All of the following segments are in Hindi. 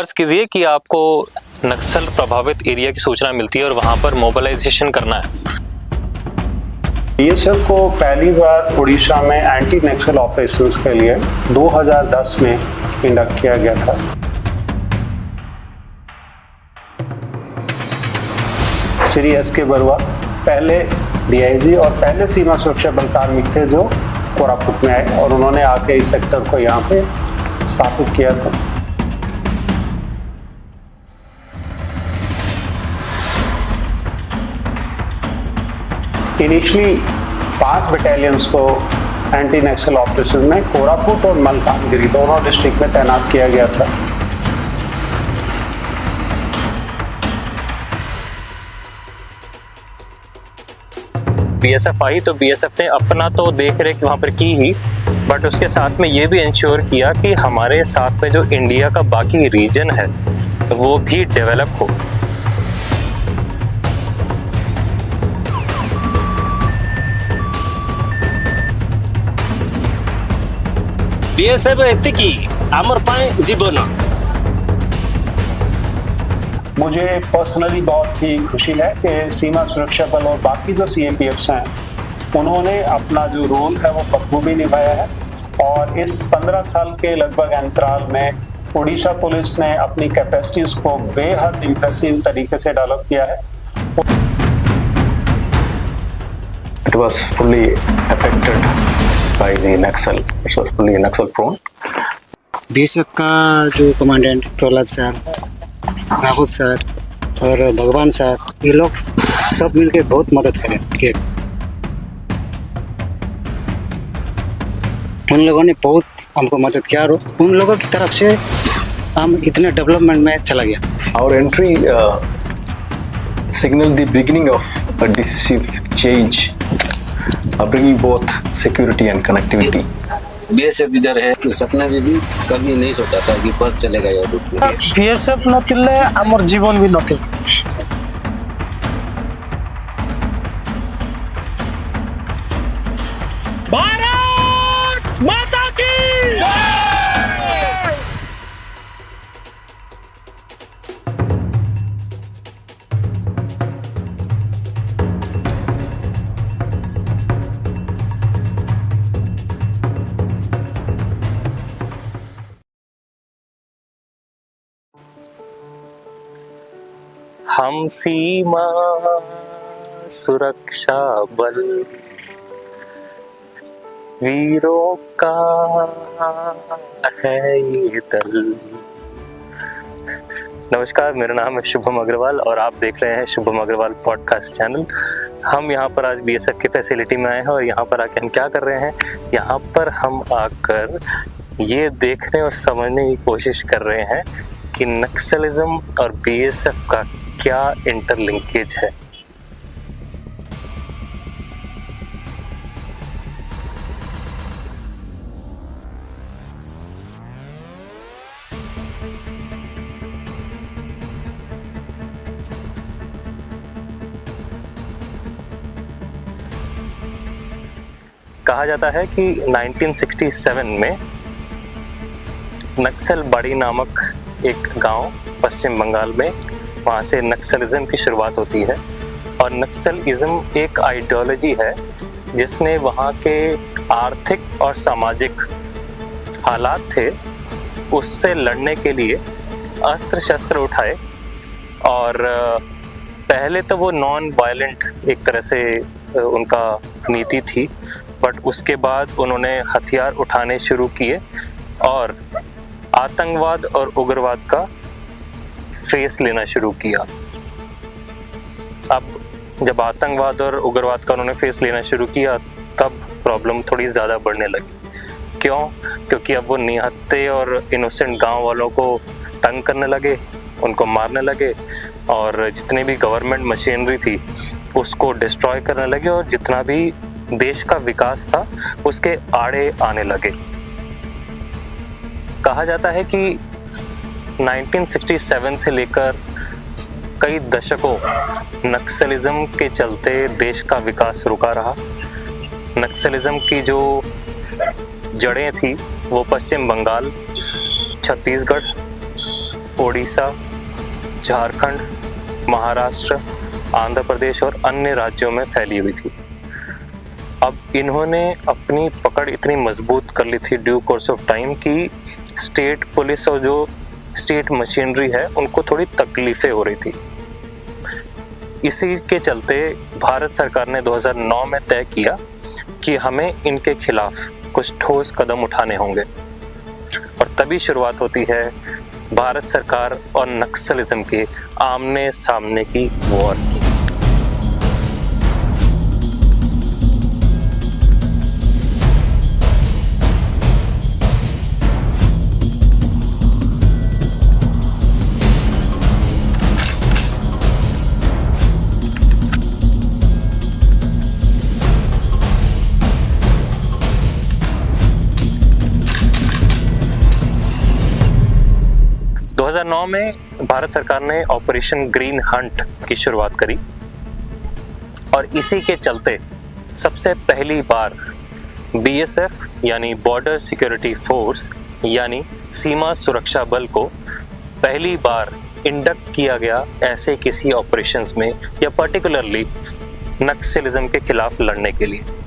फर्ज कीजिए कि आपको नक्सल प्रभावित एरिया की सूचना मिलती है और वहां पर मोबिलाइजेशन करना है। BSF को पहली बार उड़ीसा में एंटी नक्सल ऑपरेशंस के लिए 2010 में इंडक्ट किया गया था। श्री S.K. बरुआ पहले DIG और पहले सीमा सुरक्षा बल कार्मिक थे जो कोरापुट में आए और उन्होंने आके इस सेक्टर को यहाँ पे स्थापित किया था। इनिशियली 5 बटालियंस को एंटी नक्सल ऑपरेशन में कोरापुट और मलकानगिरी दोनों डिस्ट्रिक्ट में तैनात किया गया था। BSF आई तो BSF ने अपना तो देख रेख वहाँ पर की ही, बट उसके साथ में ये भी इंश्योर किया कि हमारे साथ में जो इंडिया का बाकी रीजन है वो भी डेवलप हो। BSF एतिकी आमर पाए जीवन। मुझे पर्सनली बहुत ही खुशी है कि सीमा सुरक्षा बल और बाकी जो CAPFs हैं उन्होंने अपना जो रोल है वो बखूबी निभाया है और इस 15 साल के लगभग अंतराल में उड़ीसा पुलिस ने अपनी कैपेसिटीज को बेहद इम्प्रेसिव तरीके से डेवलप किया है। It was fully affected by the Naxal. It was fully Naxal prone. BSF का जो commandant Prahlad sir, Rahul sir और भगवान सर, ये लोग सब मिलके बहुत मदद करें। उन लोगों ने बहुत हमको मदद किया और उन लोगों की तरफ से हम इतने डेवलपमेंट में चला गया। Our entry signaled the beginning of a decisive change, bringing both security and connectivity. BSF इधर है कि सपने में भी कभी नहीं सोचा था कि बस चलेगा या रुक। BSF नथिले हमर जीवन भी नथिल। भारत माता की जय। हम सीमा सुरक्षा बल वीरों का है ये दल। नमस्कार, मेरा नाम है शुभम अग्रवाल और आप देख रहे हैं शुभम अग्रवाल पॉडकास्ट चैनल। हम यहाँ पर आज BSF की फैसिलिटी में आए हैं और यहाँ पर आकर हम क्या कर रहे हैं, यहाँ पर हम आकर ये देखने और समझने की कोशिश कर रहे हैं कि नक्सलिज्म और BSF का क्या इंटरलिंकेज है। कहा जाता है कि 1967 में नक्सलबाड़ी नामक एक गांव पश्चिम बंगाल में, वहाँ से नक्सलिज्म की शुरुआत होती है। और नक्सलिज्म एक आइडियोलॉजी है जिसने वहाँ के आर्थिक और सामाजिक हालात थे उससे लड़ने के लिए अस्त्र शस्त्र उठाए। और पहले तो वो नॉन वायलेंट एक तरह से उनका नीति थी, बट उसके बाद उन्होंने हथियार उठाने शुरू किए और आतंकवाद और उग्रवाद का फेस लेना शुरू किया। अब जब आतंकवाद और उग्रवाद का उन्होंने फेस लेना शुरू किया तब प्रॉब्लम थोड़ी ज़्यादा बढ़ने लगी। क्यों? क्योंकि अब वो निहत्थे और इनोसेंट गांव वालों को तंग करने लगे, उनको मारने लगे और जितनी भी गवर्नमेंट मशीनरी थी उसको डिस्ट्रॉय करने लगे और जितना भी देश का विकास था उसके आड़े आने लगे। कहा जाता है कि 1967 से लेकर कई दशकों नक्सलिज्म के चलते देश का विकास रुका रहा। नक्सलिज्म की जो जड़ें थी वो पश्चिम बंगाल, छत्तीसगढ़, ओडिशा, झारखंड, महाराष्ट्र, आंध्र प्रदेश और अन्य राज्यों में फैली हुई थी। अब इन्होंने अपनी पकड़ इतनी मजबूत कर ली थी ड्यू कोर्स ऑफ टाइम कि स्टेट पुलिस और जो स्टेट मशीनरी है उनको थोड़ी तकलीफें हो रही थी। इसी के चलते भारत सरकार ने 2009 में तय किया कि हमें इनके खिलाफ कुछ ठोस कदम उठाने होंगे, और तभी शुरुआत होती है भारत सरकार और नक्सलिज्म के आमने सामने की वॉर की। में भारत सरकार ने ऑपरेशन ग्रीन हंट की शुरुआत करी, और इसी के चलते सबसे पहली बार BSF यानी बॉर्डर सिक्योरिटी फोर्स यानी सीमा सुरक्षा बल को पहली बार इंडक्ट किया गया ऐसे किसी ऑपरेशंस में, या पर्टिकुलरली नक्सलिज्म के खिलाफ लड़ने के लिए।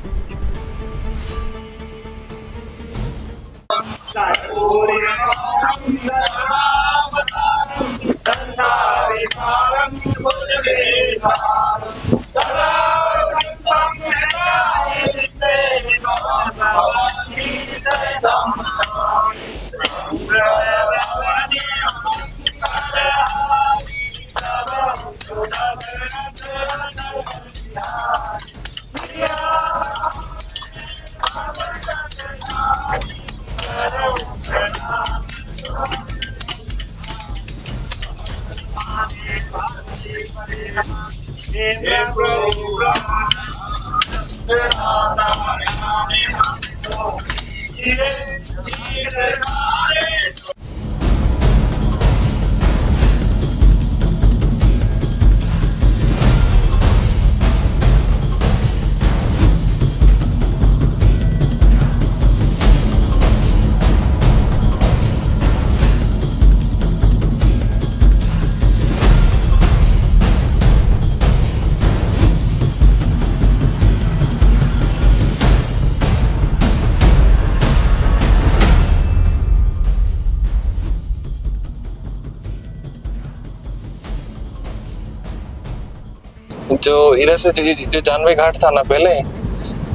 जो इधर से जो जानवी घाट था ना, पहले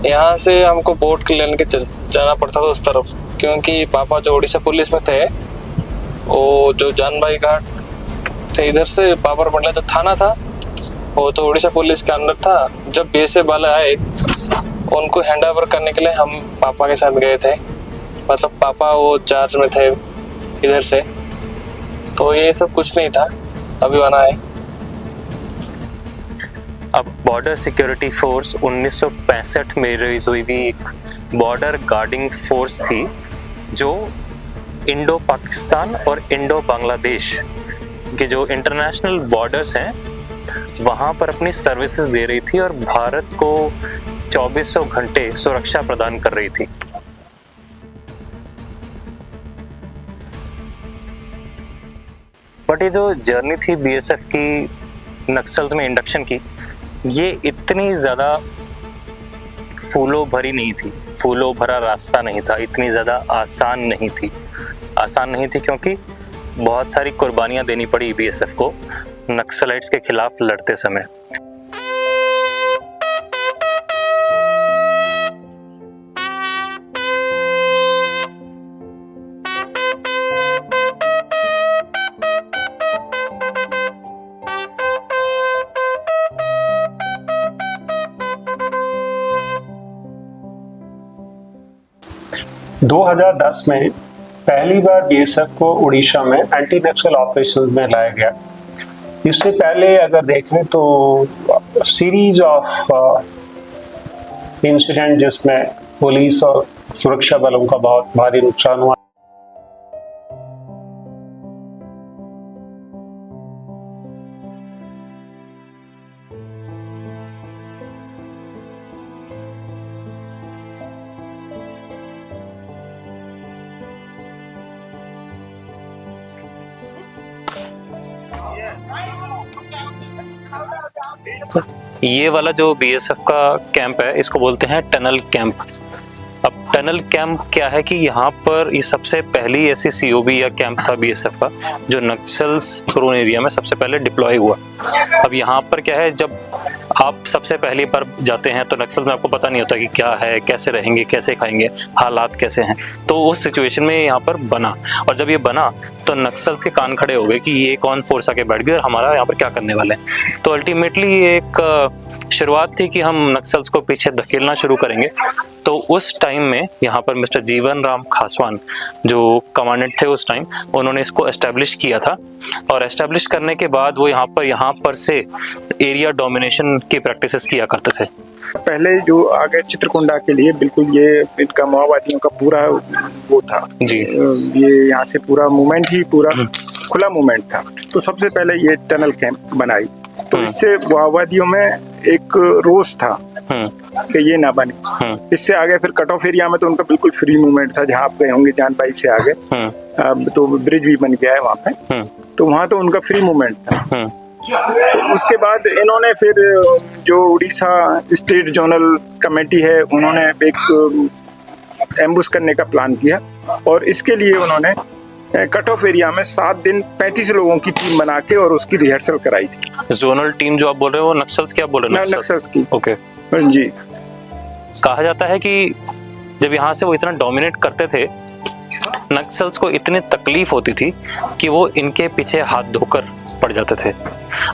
यहाँ से हमको बोट के लेने के जाना पड़ता था उस तरफ, क्योंकि पापा जो उड़ीसा पुलिस में थे, वो जो जानवी घाट थे इधर से पापर मंडला जो थाना था वो तो उड़ीसा पुलिस के अंदर था। जब BSF वाले आए उनको हैंड ओवर करने के लिए हम पापा के साथ गए थे, मतलब पापा वो चार्ज में थे इधर से, तो ये सब कुछ नहीं था, अभी बना है। अब बॉर्डर सिक्योरिटी फोर्स 1965 में रिलीज हुई भी एक बॉर्डर गार्डिंग फोर्स थी, जो इंडो पाकिस्तान और इंडो बांग्लादेश के जो इंटरनेशनल बॉर्डर्स हैं वहाँ पर अपनी सर्विसेज दे रही थी और भारत को 2400 घंटे सुरक्षा प्रदान कर रही थी। बट ये जो जर्नी थी BSF की नक्सल्स में इंडक्शन की, ये इतनी ज़्यादा फूलों भरी नहीं थी, फूलों भरा रास्ता नहीं था, इतनी ज़्यादा आसान नहीं थी। आसान नहीं थी क्योंकि बहुत सारी कुर्बानियाँ देनी पड़ी BSF को नक्सलाइट्स के खिलाफ लड़ते समय। दो 2010 में पहली बार BSF को उड़ीसा में एंटी नक्सल ऑपरेशन में लाया गया। इससे पहले अगर देखें तो सीरीज ऑफ इंसिडेंट जिसमें पुलिस और सुरक्षा बलों का बहुत भारी नुकसान हुआ। ये वाला जो बीएसएफ का कैंप है इसको बोलते हैं टनल कैंप। अब टनल कैंप क्या है कि यहाँ पर ये सबसे पहली ऐसी सीओबी या कैंप था बीएसएफ का जो नक्सल्स प्रोन एरिया में सबसे पहले डिप्लॉय हुआ। अब यहाँ पर क्या है, जब आप सबसे पहली बार जाते हैं तो नक्सल में आपको पता नहीं होता कि क्या है, कैसे रहेंगे, कैसे खाएंगे, हालात कैसे हैं। तो उस सिचुएशन में यहाँ पर बना, और जब ये बना तो नक्सल्स के कान खड़े हो गए कि ये कौन फोर्स आके बैठ गई और हमारा यहाँ पर क्या करने वाले हैं। तो अल्टीमेटली एक शुरुआत थी कि हम नक्सल्स को पीछे धकेलना शुरू करेंगे। तो उस टाइम में यहाँ पर मिस्टर जीवन राम खासवान जो कमांडेंट थे उस टाइम, उन्होंने इसको एस्टेब्लिश किया था। और एस्टेब्लिश करने के बाद वो यहाँ पर से एरिया डोमिनेशन की प्रैक्टिसेस किया करते थे। पहले जो आगे चित्रकुंडा के लिए बिल्कुल ये इनका माओवादियों का पूरा वो था जी, ये यहाँ से पूरा मूवमेंट ही पूरा खुला मूवमेंट था। तो सबसे पहले ये टनल कैंप बनाई, तो इससे माओवादियों में एक रोष था कि ये ना बने। इससे आगे फिर कट ऑफ एरिया में तो उनका बिल्कुल फ्री मूवमेंट था, जहाँ आप गए होंगे जान बाइक से आगे, अब तो ब्रिज भी बन गया है वहाँ पे, तो वहाँ तो उनका फ्री मूवमेंट था। तो उसके बाद इन्होंने फिर जो उड़ीसा स्टेट जोनल कमेटी है, उन्होंने एक एम्बुश करने का प्लान किया, और इसके लिए उन्होंने कट ऑफ एरिया में 7 दिन 35 लोगों की टीम बना के और उसकी रिहर्सल कराई थी। जोनल टीम जो आप बोल रहे हो वो नक्सल्स क्या बोल रहे हैं? नक्सल्स की। ओके जी। कहा जाता है कि जब यहाँ से वो इतना डोमिनेट करते थे, नक्सल्स को इतनी तकलीफ होती थी कि वो इनके पीछे हाथ धोकर पड़ जाते थे।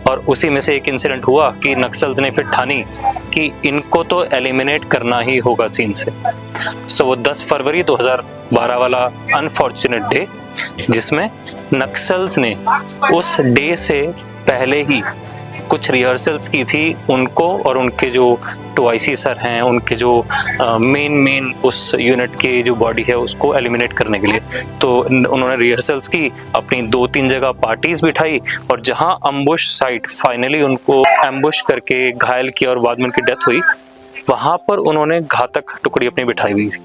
और उसी में से एक इंसिडेंट हुआ कि नक्सल्स ने फिर ठानी कि इनको तो एलिमिनेट करना ही होगा सीन से। सो वो 10 फरवरी 2012 वाला अनफॉर्चुनेट डे, जिसमें नक्सल्स ने उस डे से पहले ही कुछ रिहर्सल्स की थी उनको और उनके जो 2IC सर हैं, उनके जो मेन उस यूनिट के जो बॉडी है उसको एलिमिनेट करने के लिए। तो उन्होंने रिहर्सल्स की, अपनी 2-3 जगह पार्टीज बिठाई, और जहां अम्बुश साइट फाइनली उनको एम्बुश करके घायल किया और बाद में उनकी डेथ हुई, वहां पर उन्होंने घातक टुकड़ी अपनी बिठाई हुई थी।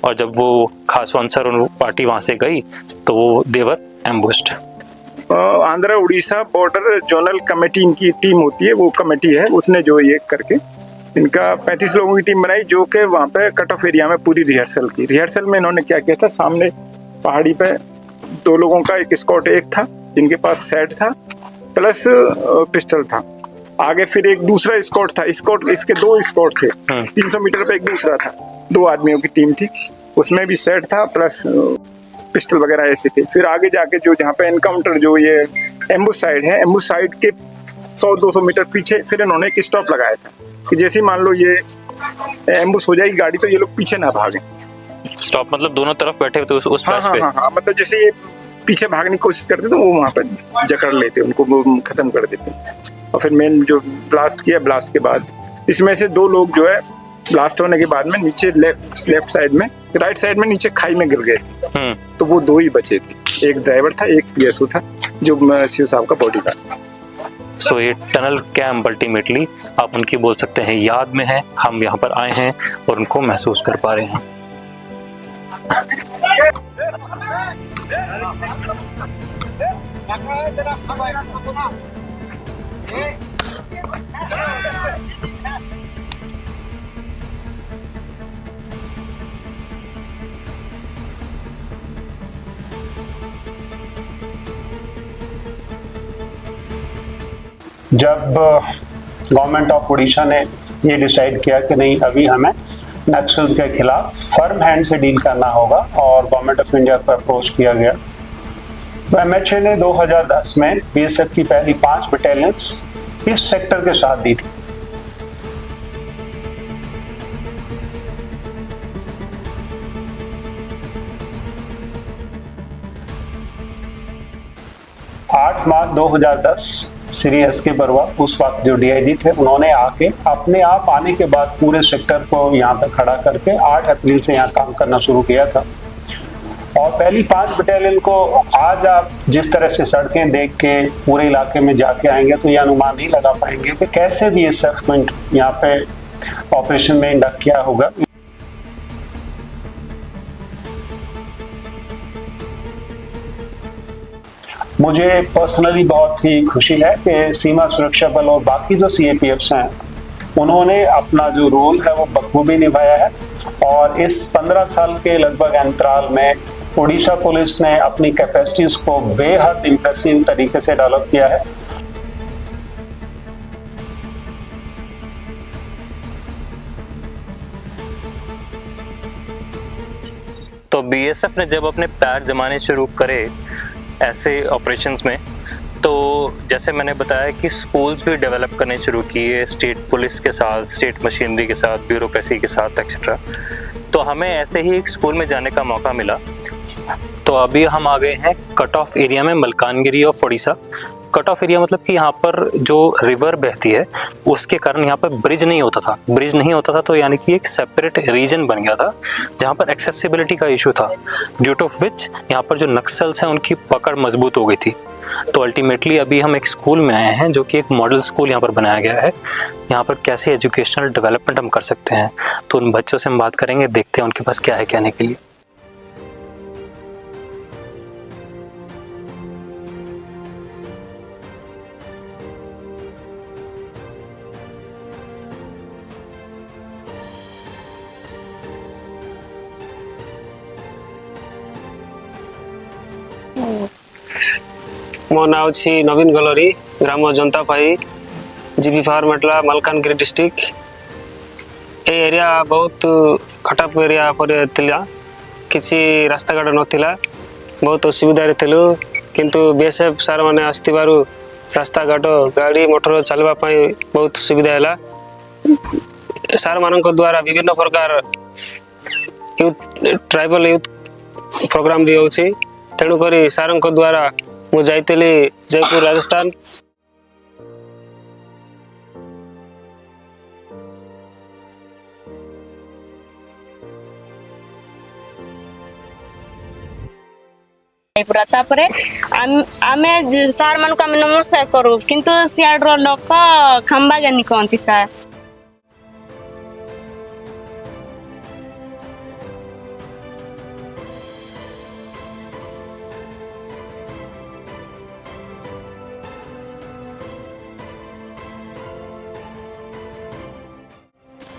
और जब वो खासवान सर और पार्टी वहां से गई तो वो they were ambushed. Andhra Orissa border zonal committee इनकी टीम होती है, वो कमेटी है, उसने जो ये करके इनका 35 लोगों की टीम बनाई, जो कि वहाँ पे कट ऑफ एरिया में पूरी रिहर्सल की। रिहर्सल में इन्होंने क्या किया था, सामने पहाड़ी पे 2 लोगों का एक स्कॉट एक था जिनके पास सेट था प्लस पिस्टल था। आगे फिर एक दूसरा स्कॉट था, स्कॉट इसके 2 स्कॉट थे, 300 मीटर पे एक दूसरा था, 2 आदमियों की टीम थी, उसमें भी सेट था प्लस पिस्टल वगैरह ऐसे थे। फिर आगे जाके जो जहाँ पे एनकाउंटर जो ये एम्बुश साइड है, एम्बुश साइड के 100-200 मीटर पीछे फिर इन्होंने एक स्टॉप लगाया था कि जैसे मान लो ये एम्बुश हो जाएगी गाड़ी तो ये लोग पीछे ना भागें। स्टॉप मतलब दोनों तरफ बैठे हुए थे उस पैच पे? हाँ, मतलब जैसे ये पीछे भागने की कोशिश करते तो वो वहाँ पर जकड़ लेते, उनको खत्म कर देते। और फिर मेन जो ब्लास्ट किया, ब्लास्ट के बाद इसमें से 2 लोग जो है ब्लास्ट होने के बाद में नीचे लेफ्ट साइड में, राइट साइड में नीचे खाई में गिर गए। तो वो 2 ही बचे थे, एक ड्राइवर था, एक PSO था जो शिव साहब का बॉडीगार्ड। सो ये टनल कैंप अल्टीमेटली आप उनकी बोल सकते हैं याद में है, हम यहाँ पर आए हैं और उनको महसूस कर पा रहे हैं। जब गवर्नमेंट ऑफ उड़ीसा ने ये डिसाइड किया कि नहीं, अभी हमें नक्सल्स के खिलाफ फर्म हैंड से डील करना होगा, और गवर्नमेंट ऑफ इंडिया को अप्रोच किया गया, तो MHA ने 2010 में BSF की पहली 5 बटालियंस इस सेक्टर के साथ दी थी। मार्च 2010 श्री SK बरुआ, उस वक्त जो DIG थे, उन्होंने आके अपने आप आने के बाद पूरे सेक्टर को यहाँ पे खड़ा करके 8 अप्रैल से यहाँ काम करना शुरू किया था। और पहली 5 बटालियन को आज आप जिस तरह से सड़कें देख के पूरे इलाके में जाके आएंगे तो ये अनुमान नहीं लगा पाएंगे कि कैसे BSF को यहाँ पे ऑपरेशन में इंडक्ट किया होगा। मुझे पर्सनली बहुत ही खुशी है कि सीमा सुरक्षा बल और बाकी जो सीएपीएफ्स हैं उन्होंने अपना जो रोल है वो बखूबी निभाया है और इस 15 साल के लगभग अंतराल में उड़ीसा पुलिस ने अपनी कैपेसिटीज को बेहद इंप्रेसिव तरीके से डेवलप किया है। तो बीएसएफ ने जब अपने पैर जमाने शुरू करे ऐसे ऑपरेशंस में, तो जैसे मैंने बताया कि स्कूल्स भी डेवलप करने शुरू किए स्टेट पुलिस के साथ, स्टेट मशीनरी के साथ, ब्यूरोक्रेसी के साथ एक्सेट्रा। तो हमें ऐसे ही एक स्कूल में जाने का मौका मिला। तो अभी हम आ गए हैं कट ऑफ एरिया में, Malkangiri of Orissa. Cut off area मतलब कि यहाँ पर जो रिवर बहती है उसके कारण यहाँ पर ब्रिज नहीं होता था। तो यानी कि एक सेपरेट रीजन बन गया था जहाँ पर एक्सेसिबिलिटी का इशू था, ड्यू टू विच यहाँ पर जो नक्सल्स हैं उनकी पकड़ मजबूत हो गई थी। तो अल्टीमेटली अभी हम एक स्कूल में आए हैं जो कि एक मॉडल स्कूल यहाँ पर बनाया गया है। यहाँ पर कैसे एजुकेशनल डेवलपमेंट हम कर सकते हैं, तो उन बच्चों से हम बात करेंगे, देखते हैं उनके पास क्या है कहने के लिए। मो ना अछि नवीन गलोरी, ग्राम जनतापाई, जीबी फार्मेटला, मलकानगिरी डिस्ट्रिक्ट। ए एरिया बहुत खटाप एरिया पर थिला, किसी रास्ता घाट नथिला, बहुत असुविधा रे थिलु। किंतु बीएसएफ सार माने आस्तिबारु रास्ता घाट गाड़ी मोटर चलवा पाई बहुत सुविधा हैला। सार मानक द्वारा विभिन्न प्रकार यूथ ट्राइबल यूथ प्रोग्राम दिया होछि। तेणु करी सारंक द्वारा मु जाइतली जयपुर राजस्थान। तापरे आमे सार मान को आमे नमस्कार करू, किंतु सियाड्र लोक खंबा गनी कहती सार।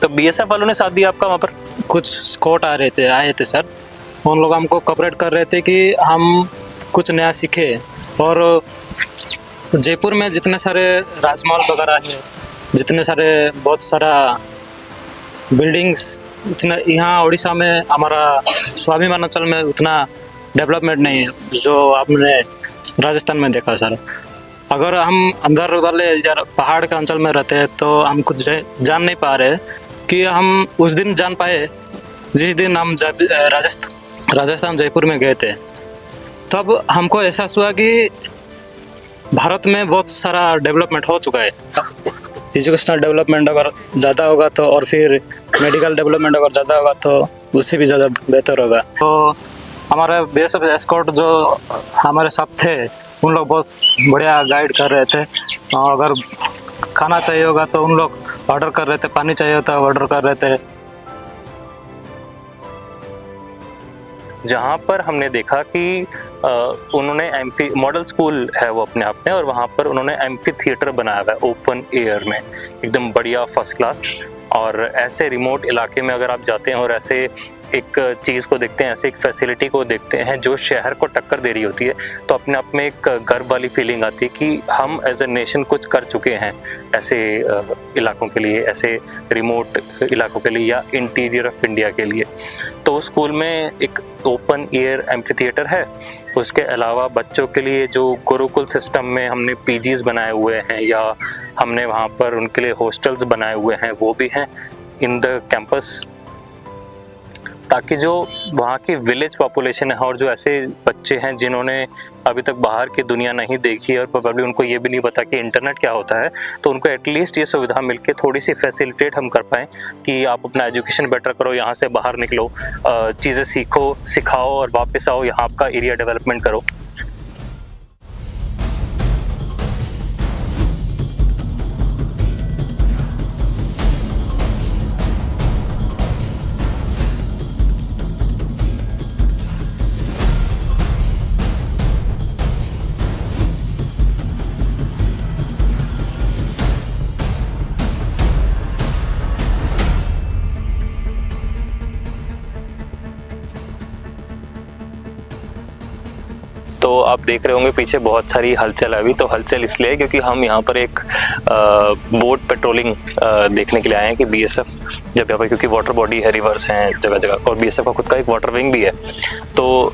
तो बीएसएफ वालों ने साथ दिया आपका वहाँ पर? कुछ स्कॉट आए थे सर। उन लोग हमको कॉपरेट कर रहे थे कि हम कुछ नया सीखे। और जयपुर में जितने सारे राजमहल वगैरह है, जितने सारे बहुत सारा बिल्डिंग्स, इतना यहाँ उड़ीसा में हमारा स्वाभिमान अंचल में उतना डेवलपमेंट नहीं है जो आपने राजस्थान में देखा सर। अगर हम अंदर वाले पहाड़ के अंचल में रहते हैं तो हम कुछ जान नहीं पा रहे कि हम उस दिन जान पाए जिस दिन हम राजस्थान जयपुर में गए थे। तब हमको एहसास हुआ कि भारत में बहुत सारा डेवलपमेंट हो चुका है। एजुकेशनल डेवलपमेंट अगर ज़्यादा होगा तो, और फिर मेडिकल डेवलपमेंट अगर ज़्यादा होगा तो उससे भी ज़्यादा बेहतर होगा। तो हमारे बीएसएफ एस्कॉर्ट जो हमारे साथ थे उन लोग बहुत बढ़िया गाइड कर रहे थे। और अगर खाना चाहिए होगा तो उन लोग ऑर्डर कर रहे थे, पानी चाहिए होता ऑर्डर कर रहे थे। जहाँ पर हमने देखा कि उन्होंने मॉडल स्कूल है वो अपने आप में, और वहाँ पर उन्होंने एम्फी थिएटर बनाया हुआ है ओपन एयर में, एकदम बढ़िया फर्स्ट क्लास। और ऐसे रिमोट इलाके में अगर आप जाते हैं और ऐसे एक चीज़ को देखते हैं, ऐसे एक फैसिलिटी को देखते हैं जो शहर को टक्कर दे रही होती है, तो अपने आप में एक गर्व वाली फीलिंग आती है कि हम एज ए नेशन कुछ कर चुके हैं ऐसे इलाकों के लिए, ऐसे रिमोट इलाकों के लिए या इंटीरियर ऑफ इंडिया के लिए। तो स्कूल में एक ओपन एयर एम्फी थिएटर है। उसके अलावा बच्चों के लिए जो गुरुकुल सिस्टम में हमने पीजीज बनाए हुए हैं या हमने वहाँ पर उनके लिए हॉस्टल्स बनाए हुए हैं वो भी हैं इन द कैंपस, ताकि जो वहाँ की विलेज पॉपुलेशन है और जो ऐसे बच्चे हैं जिन्होंने अभी तक बाहर की दुनिया नहीं देखी है और प्रोबेबली उनको ये भी नहीं पता कि इंटरनेट क्या होता है, तो उनको एटलीस्ट ये सुविधा मिलके थोड़ी सी फैसिलिटेट हम कर पाएँ कि आप अपना एजुकेशन बेटर करो, यहाँ से बाहर निकलो, चीज़ें सीखो, सिखाओ और वापस आओ, यहाँ आपका एरिया डेवलपमेंट करो। आप देख रहे होंगे पीछे बहुत सारी हलचल है अभी। तो हलचल इसलिए है क्योंकि हम यहाँ पर एक बोट पेट्रोलिंग देखने के लिए आए हैं कि बीएसएफ जब यहाँ पर, क्योंकि वाटर बॉडी है, रिवर्स हैं जगह जगह, और बीएसएफ का खुद का एक वाटर विंग भी है, तो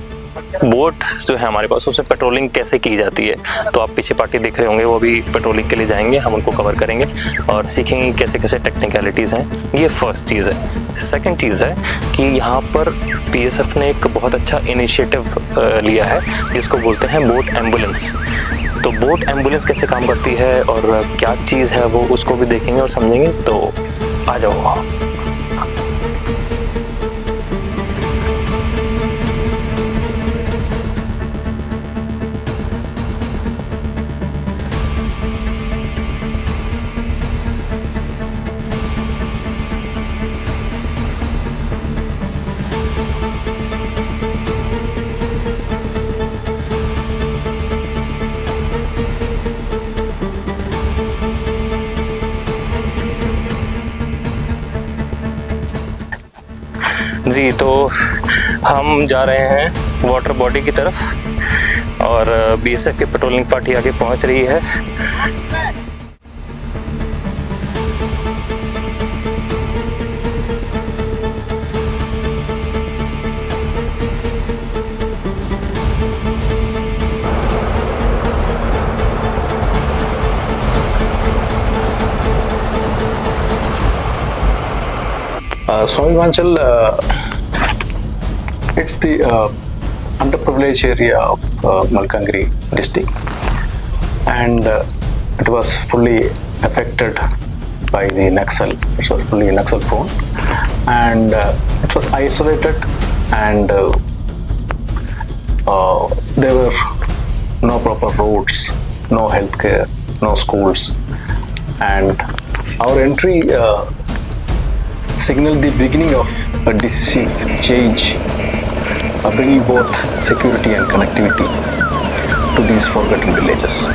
बोट जो है हमारे पास उससे पेट्रोलिंग कैसे की जाती है। तो आप पीछे पार्टी देख रहे होंगे, वो भी पेट्रोलिंग के लिए जाएंगे, हम उनको कवर करेंगे और सीखेंगे कैसे कैसे टेक्निकलिटीज़ हैं। ये फर्स्ट चीज़ है। सेकंड चीज़ है कि यहाँ पर बीएसएफ ने एक बहुत अच्छा इनिशिएटिव लिया है जिसको बोलते हैं बोट एम्बुलेंस। तो बोट एम्बुलेंस कैसे काम करती है और क्या चीज़ है वो उसको भी देखेंगे और समझेंगे। तो आ जाओ। जी, तो हम जा रहे हैं वाटर बॉडी की तरफ और बीएसएफ की पेट्रोलिंग पार्टी आगे पहुंच रही है। Swami Manchal, it's the underprivileged area of Malkangiri district, and it was fully affected by the Naxal. It was fully Naxal prone, and it was isolated, and there were no proper roads, no healthcare, no schools, and our entry signaled the beginning of a decisive change, bringing both security and connectivity to these forgotten villages.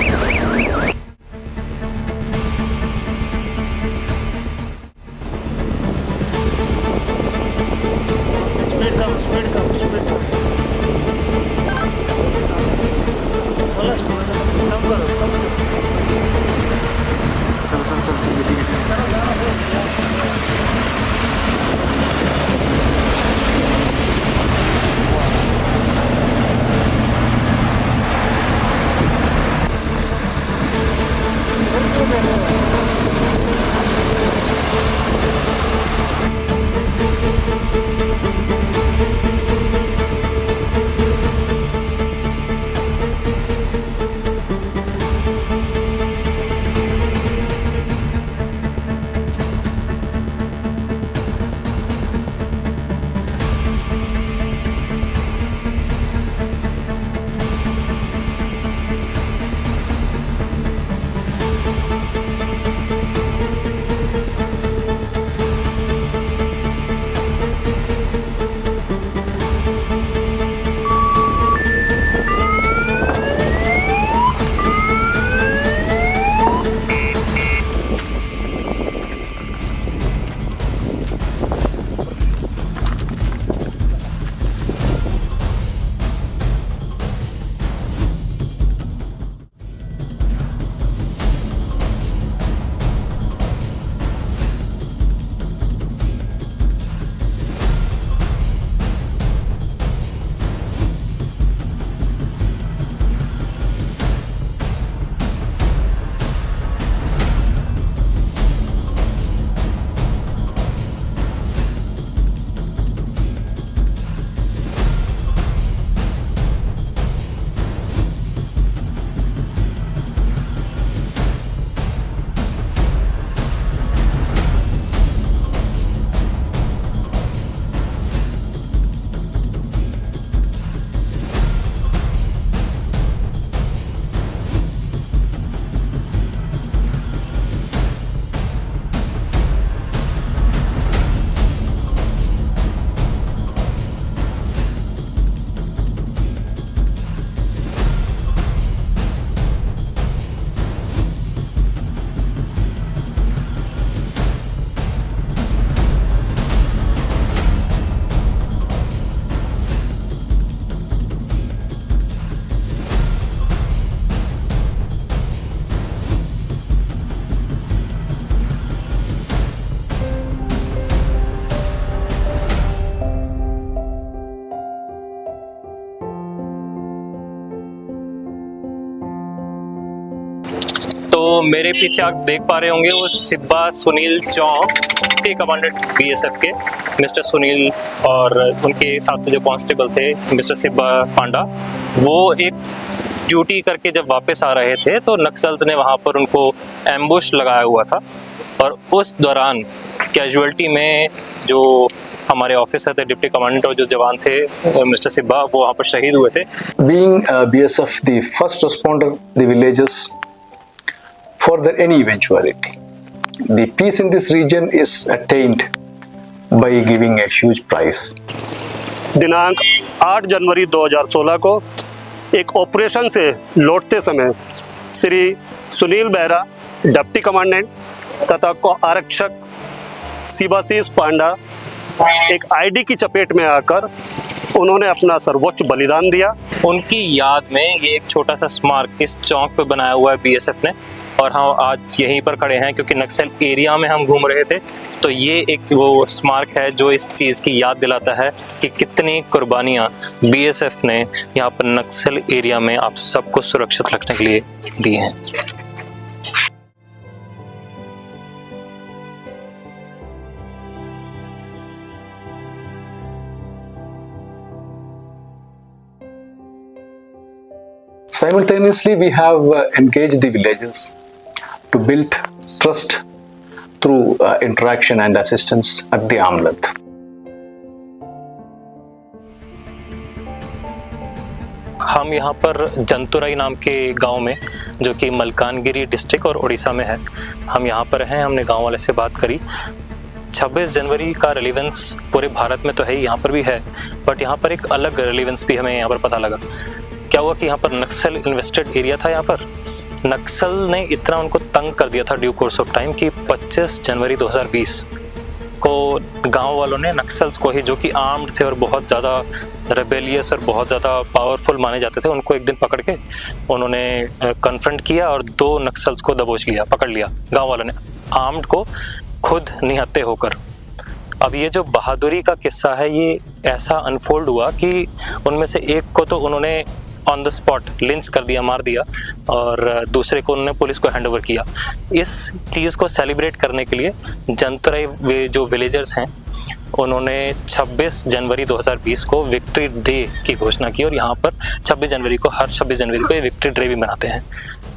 तो मेरे पीछे आप देख पा रहे होंगे वो सिब्बा सुनील चौक के कमांडेंट BSF के मिस्टर सुनील और उनके साथ में जो कांस्टेबल थे मिस्टर सिब्बा पांडा, वो एक ड्यूटी करके जब वापस आ रहे थे तो नक्सल्स ने वहाँ पर उनको एम्बुश लगाया हुआ था और उस दौरान कैजुअलिटी में जो हमारे ऑफिसर थे, डिप्टी कमांडेंट और जो जवान थे मिस्टर सिब्बा, वो वहाँ पर शहीद हुए थे। Being BSF the first responder, the villages for any eventuality, the peace in this region is attained by giving a huge price. दिनांक 8 जनवरी 2016 को एक ऑपरेशन से लौटते समय श्री सुनील बेहरा, डिप्टी कमांडेंट तथा को आरक्षक शिवाशीष पांडा एक आईडी की चपेट में आकर उन्होंने अपना सर्वोच्च बलिदान दिया। उनकी याद में ये एक छोटा सा स्मारक इस चौक पे बनाया हुआ है BSF ने, और हम आज यहीं पर खड़े हैं क्योंकि नक्सल एरिया में हम घूम रहे थे। तो ये एक वो स्मारक है जो इस चीज़ की याद दिलाता है कि कितनी कुर्बानियाँ BSF ने यहाँ पर नक्सल एरिया में आप सबको सुरक्षित रखने के लिए दी हैं। Simultaneously, we have engaged the villagers to build trust through interaction and assistance at the arm length. हम यहाँ पर जंतुराई नाम के गांव में, जो कि मलकानगिरी डिस्ट्रिक्ट और उड़ीसा में है, हम यहाँ पर हैं। हमने गांव वाले से बात करी। 26 जनवरी का रेलिवेंस पूरे भारत में तो है ही, यहाँ पर भी है, बट यहाँ पर एक अलग रेलिवेंस भी हमें यहाँ पर पता लगा। क्या हुआ कि यहाँ पर नक्सल इन्वेस्टेड एरिया था। यहाँ पर नक्सल ने इतना उनको तंग कर दिया था ड्यू कोर्स ऑफ टाइम कि 25 जनवरी 2020 को गांव वालों ने नक्सल्स को ही, जो कि आर्म्ड थे और बहुत ज़्यादा रेबेलियस और बहुत ज़्यादा पावरफुल माने जाते थे, उनको एक दिन पकड़ के उन्होंने कन्फ्रंट किया और 2 नक्सल्स को दबोच लिया, पकड़ लिया गाँव वालों ने, आर्म्ड को खुद निहत्थे होकर। अब ये जो बहादुरी का किस्सा है, ये ऐसा अनफोल्ड हुआ कि उनमें से एक को तो उन्होंने ऑन द स्पॉट लिंच कर दिया, मार दिया, और दूसरे को उन्होंने पुलिस को हैंड ओवर किया। इस चीज़ को सेलिब्रेट करने के लिए जंतुराई जो विलेजर्स हैं, उन्होंने 26 जनवरी 2020 को विक्ट्री डे की घोषणा की, और यहाँ पर 26 जनवरी को, हर 26 जनवरी को ये विक्ट्री डे भी मनाते हैं।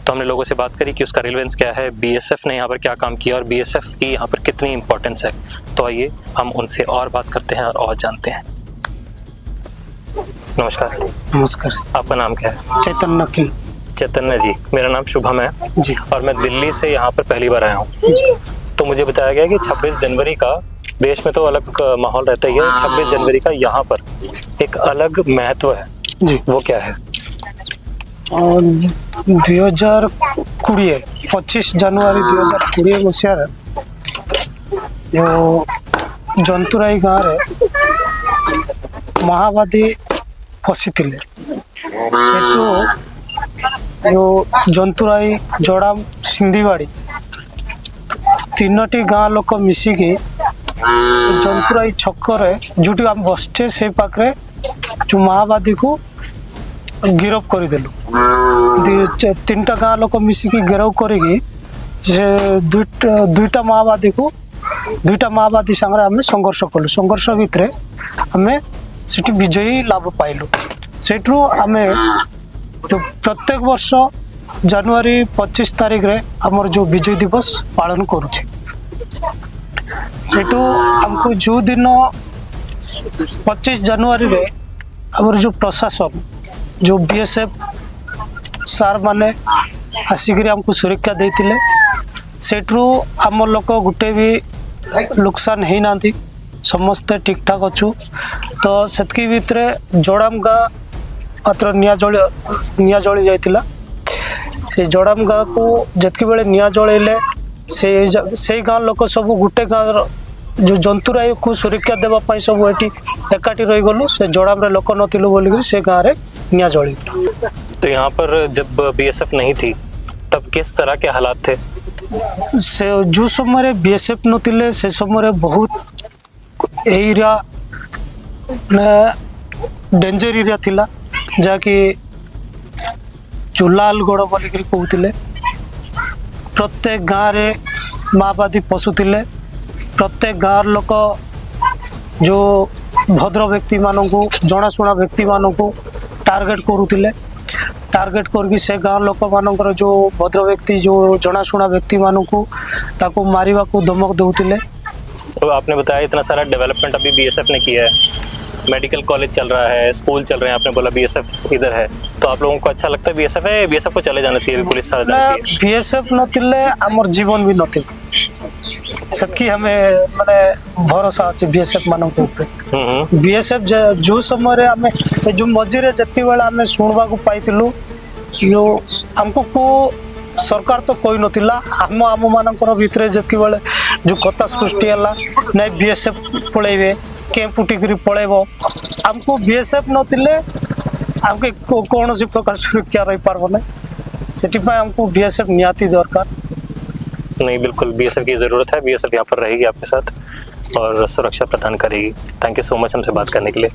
तो हमने लोगों से बात करी कि उसका रिलेवेंस क्या है, BSF ने यहाँ पर क्या काम किया और BSF की यहाँ पर कितनी इंपॉर्टेंस है। तो आइए हम उनसे और बात करते हैं और जानते हैं। नमस्कार। नमस्कार। आपका नाम क्या है? चैतन्य जी। मेरा नाम शुभम है जी, और मैं दिल्ली से यहाँ पर पहली बार आया हूँ। तो मुझे बताया गया कि 26 जनवरी का देश में तो अलग माहौल रहता ही है, 26 जनवरी का यहाँ पर एक अलग महत्व है जी। वो क्या है? 2020 25 ଜାନୁଆରୀ 2020 ମସିହାରେ ଜନ୍ତୁରାଇ ଗାଁରେ ମାଓବାଦୀ ଫସିଥିଲେ। ସେଠୁ ଜନ୍ତୁରାଇ, ଜଡ଼ାମ, ସିନ୍ଧିବାଡ଼ି 3ଟି ଗାଁ ଲୋକ ମିଶିକି ଜନ୍ତୁରାଇ ଛକରେ ଯୋଉଠି ଆମେ ବସିଛେ ସେଇ ପାଖରେ ଯୋଉ ମାଓବାଦୀକୁ गिरफ करदेलु। 3टा गाँ लोक मिसिकी गिरफ करी से दुईटा माओवादी संगे आम संघर्ष कलु। संघर्ष भितर आम से विजयी लाभ पाइलु। सेठू आम जो प्रत्येक वर्ष जनवरी 25 तारीख रे आमर जो विजय दिवस पालन करुचे। सेठू हमको जो दिन 25 जनवरी रे आमर जो प्रशासन, जो BSF सार माने आसिक आमको सुरक्षा देते, सेठू आम लोक गोटे भी नुकसान है ना, समस्ते ठीक ठाक अच्छु। तो सेतकी भितर जोड़ाम गाँ मात्र निया जली जाइतिला। से जोड़ाम गाँ को जितकी बेले निया जलैले से गाँ लोक सब गोटे गाँ जो जंतुराई को सुरक्षा देवाई सब ये एकाठी रही गलु। से जोड़ाम रे लोक नथिलु बोलिक से गाँ रे निया जली। तो यहाँ पर जब BSF नहीं थी तब किस तरह के हालात थे? से जो समय BSF नथिले से समय बहुत एरिया डेंजर एरिया थिला, जाकि जो लालगढ़ बोलिक कहते प्रत्येक गाँव में माओवादी पशुले प्रत्येक गाँव लोक जो भद्र व्यक्ति मानू जनाशुना व्यक्ति मानू टार्गेट करुले टार्गेट करके से गाँव लोक मानकर जो भद्र व्यक्ति जो जनाशुना व्यक्ति मानू ताको मारिबा को धमक देउतिले। तो आपने बताया इतना सारा डेवलपमेंट अभी बीएसएफ ने किया है, मेडिकल कॉलेज चल रहा है, स्कूल चल रहे हैं, आपने बोला बीएसएफ इधर है, तो आप लोगों को अच्छा लगता है बीएसएफ है? बीएसएफ को चले जाना चाहिए, पुलिस सारा जाना चाहिए? बीएसएफ नथिले हमर जीवन भी नथिले सतकी हमें माने भरोसा अच्छे बीएसएफ मानक ऊपर। बीएसएफ जो समय आम जो मझे जति बेला आम शुणवा को पाइलु जो हमको को सरकार तो कोई नथिला आम आम मानकर भितर जति बेले जो कथा सृष्टि है नहीं बीएसएफ पलैबे के पुटिक पलैब आमको बीएसएफ नथिले आमके कौन सी प्रकार सुरक्षा रही पार्ब ना से हमको बीएसएफ निहाती दरकार। नहीं, बिल्कुल बीएसएफ की ज़रूरत है, बीएसएफ यहाँ पर रहेगी आपके साथ और सुरक्षा प्रदान करेगी। थैंक यू सो मच हमसे बात करने के लिए।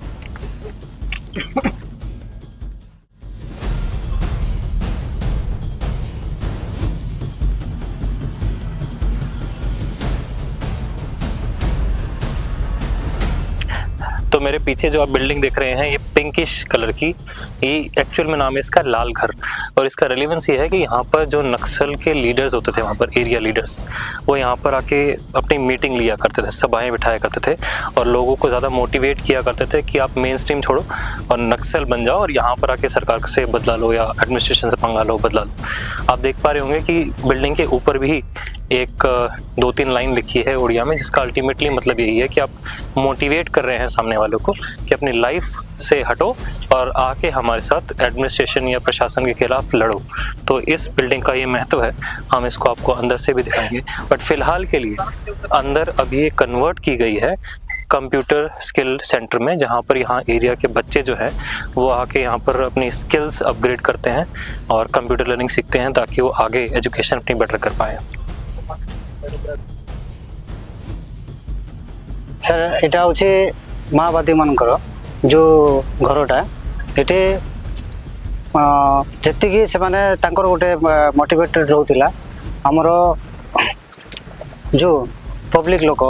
तो मेरे पीछे जो आप बिल्डिंग देख रहे हैं ये पिंकिश कलर की, ये एक्चुअल में नाम है इसका लाल घर। और इसका रेलेवेंस ये है कि यहाँ पर जो नक्सल के लीडर्स होते थे, वहाँ पर एरिया लीडर्स, वो यहाँ पर आके अपनी मीटिंग लिया करते थे, सभाएं बिठाया करते थे और लोगों को ज़्यादा मोटिवेट किया करते थे कि आप मेन स्ट्रीम छोड़ो और नक्सल बन जाओ और यहाँ पर आके सरकार से बदला लो या एडमिनिस्ट्रेशन से पंगा लो, बदला लो। आप देख पा रहे होंगे कि बिल्डिंग के ऊपर भी एक 2-3 लाइन लिखी है उड़िया में, जिसका अल्टीमेटली मतलब यही है कि आप मोटिवेट कर रहे हैं सामने वालों को कि अपनी लाइफ से हटो और आके हमारे साथ एडमिनिस्ट्रेशन या प्रशासन के खिलाफ लड़ो। तो इस बिल्डिंग का ये महत्व है, हम इसको आपको अंदर से भी दिखाएंगे। बट फिलहाल के लिए अंदर अभी ये कन्वर्ट की गई है कंप्यूटर स्किल सेंटर में, जहाँ पर यहाँ एरिया के बच्चे जो हैं वो आके यहाँ पर अपनी स्किल्स अपग्रेड करते हैं और कंप्यूटर लर्निंग सीखते हैं ताकि वो आगे एजुकेशन अपनी बेटर कर पाए। सर एटा होचे माओवादी मानकर जो घरटा एटे जेतिकी से माने तांकर गोटे मोटिवेटेड रहउतिला हमर जो पब्लिक लोक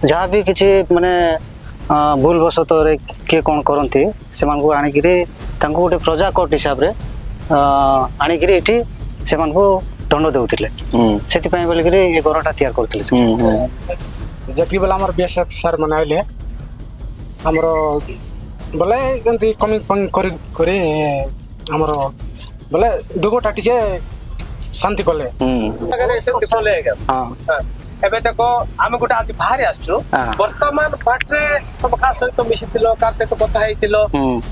जहाँ भी किसी माने भूल वशत किए कौन करती से आणिक गोटे प्रजा कोर्ट हिसाब से आणिक ये से दंड देउतिले से बोलिक ये घरटा तैयार करते जति बेला आम बीएसएफ सार मैंने आइले आमर बोले एमती कमी करी आमर बोले दुगोटा टिके शांति कले एबे तक आम गोटे आज बाहर आसछु वर्तमान पार्टी रे तुम का सहित मिसिथिलो कार सहित कथा हेतिलो